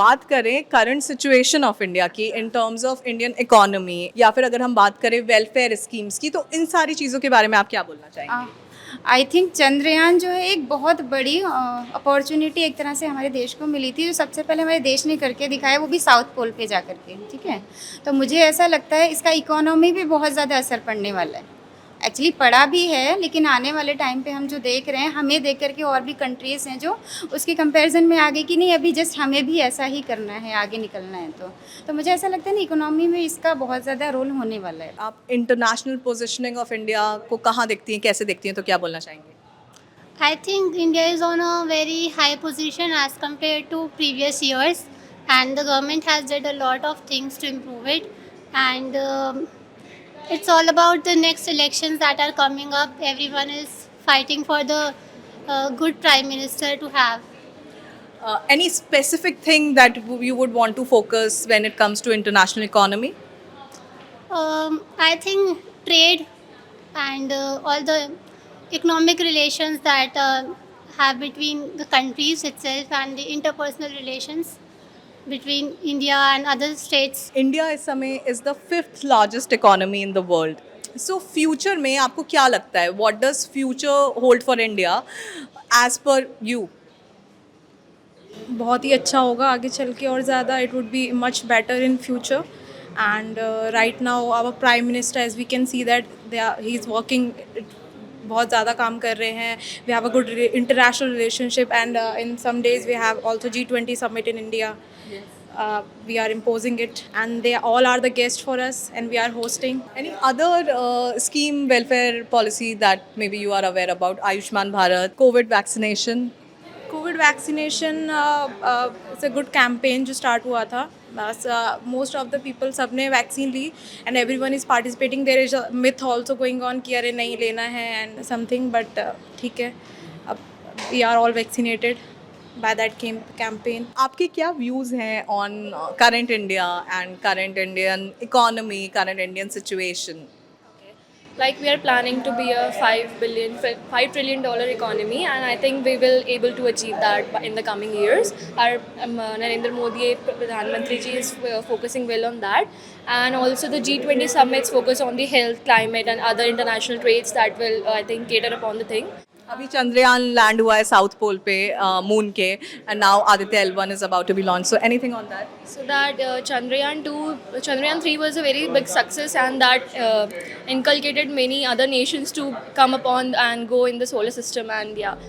बात करें current situation of India की in terms of Indian economy, या फिर अगर हम बात करें वेलफेयर स्कीम्स की, तो इन सारी चीज़ों के बारे में आप क्या बोलना चाहेंगे? आई थिंक चंद्रयान जो है एक बहुत बड़ी अपॉर्चुनिटी एक तरह से हमारे देश को मिली थी, जो सबसे पहले हमारे देश ने करके दिखाया, वो भी साउथ पोल पे जा करके, ठीक है। तो मुझे ऐसा लगता है इसका इकोनॉमी भी बहुत ज़्यादा असर पड़ने वाला है। एक्चुअली पड़ा भी है, लेकिन आने वाले टाइम पे हम जो देख रहे हैं, हमें देख करके और भी कंट्रीज़ हैं जो उसके कंपैरिजन में आगे की नहीं, अभी जस्ट हमें भी ऐसा ही करना है, आगे निकलना है। तो मुझे ऐसा लगता है ना, इकोनॉमी में इसका बहुत ज़्यादा रोल होने वाला है। आप इंटरनेशनल पोजिशनिंग ऑफ इंडिया को कहाँ देखती हैं, कैसे देखती हैं, तो क्या बोलना चाहेंगे? I think India is on a very high position as compared to previous years, and the government has did a lot of things to improve it. And it's all about the next elections that are coming up. Everyone is fighting for the good prime minister to have. Any specific thing that you would want to focus when it comes to international economy? I think trade and all the economic relations that have between the countries itself and the interpersonal relations between India and other states. India इस समय is the fifth largest economy in the world. So future में आपको क्या लगता है, what does future hold for India as per you? बहुत ही अच्छा होगा आगे चल के, और ज़्यादा it would be much better in future. And right now our prime minister, as we can see that he is working, बहुत ज़्यादा काम कर रहे हैं। We have a good international relationship, and in some days we have also G20 summit in India. We are imposing it, and they all are the guest for us, and we are hosting. Any other scheme, welfare policy that maybe you are aware about? Ayushman Bharat, COVID vaccination. COVID vaccination it's a good campaign जो start हुआ था। बस most of the people सब ने vaccine ली, and everyone is participating. There is a myth also going on कि अरे नहीं लेना है एंड समथिंग, बट ठीक है, अब we are all vaccinated by that campaign. आपके क्या व्यूज़ हैं on current India and current Indian economy, current Indian situation? Like we are planning to be a $5 trillion economy, and I think we will able to achieve that in the coming years. Our Narendra Modi Pradhan Mantri ji is focusing well on that, and also the G20 summits focus on the health, climate and other international trades that will I think cater upon the thing. अभी Chandrayaan land हुआ है south pole पे, moon के, and now Aditya L1 is about to be launch, so anything on that? So that Chandrayaan 3 was a very big success, and that inculcated many other nations to come upon and go in the solar system, and yeah.